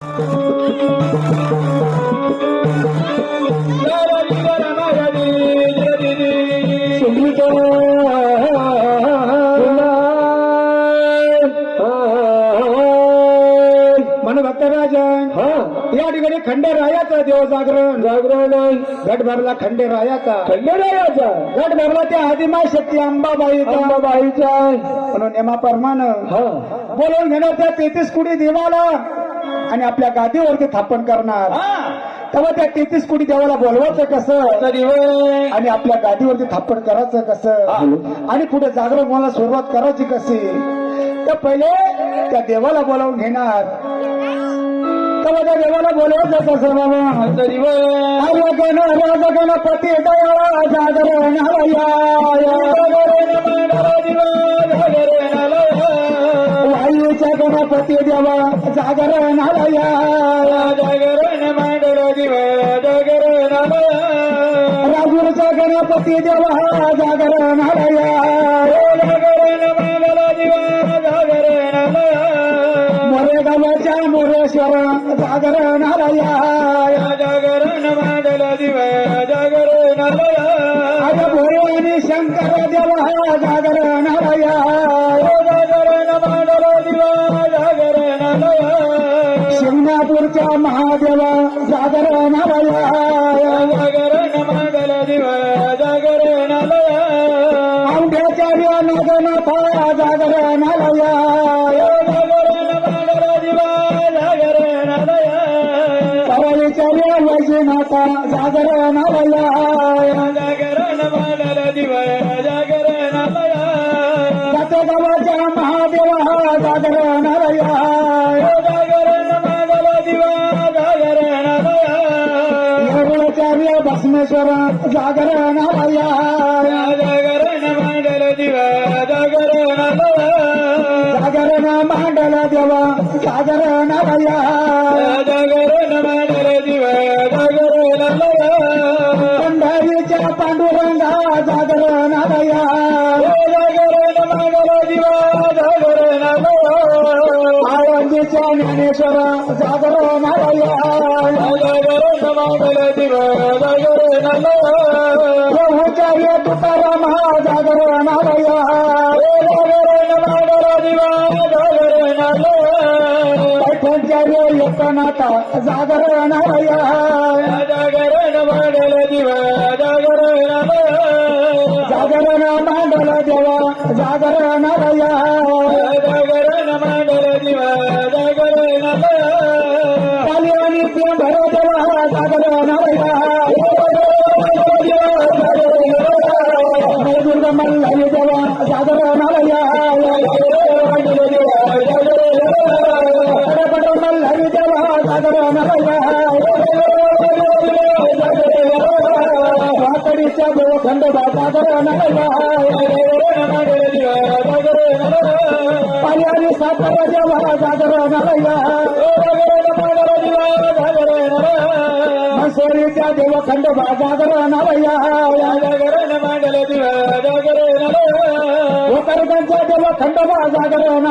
मन भक्तराजन या ठिकाणी खंडेरायाचा देव जागरण गट भरला खंडेरायाचा गट भरला त्या आदिमाय शक्ती अंबाबाईचा म्हणून नेमाप्रमाणे बोलवून घेणार त्या 33 कोटी देवाला आणि आपल्या गादीवरती थापण करणार. तेव्हा त्या 33 कोटी देवाला बोलवायचं कसं आणि आपल्या गादीवरती थापण करायचं कसं आणि पुढे जागरण मला सुरुवात करायची कशी, तर पहिले त्या देवाला बोलावून घेणार. तेव्हा त्या देवाला बोलवायचं कसं बाबा गणपती दयाळा जागरण वायूच्या गणपती देवा जागरण राजूरचा गणपती देवा जागरण मोरेगावच्या मोरेश्वर जागरण अरे भोरे आणि शंकर देवा जागरण शिंगणापूरच्या महादेवा जागरण औंढ्याचार्य नगनाथा जागरण परळीचार्य वैजनाथा जागरण गावाच्या महादेवा जागरण येरुळाचार्य भस्मेश्वर जागरण जागरण मांडल देवा जागरण पंढरीच्या पांडुरंगा जागरण आळंदीच्या ज्ञानेश्वर जागरण प्रभुचार्य तुकाराम जागरण पैठणचार्य एकनाथ जागरण जागरण मांडल देवा जागरण काली आणि प्रेम भर देवा जागरण दुर्गा मल्हारी देवा जागरण मल्हारी देवा जागरण वाकडीच्या देव खंडोबा जागरण पाणी आणि सातारा देवा जागरण मसोरीच्या देव खंडोबा जागरण वकरगांच्या देव खंडोबा जागरण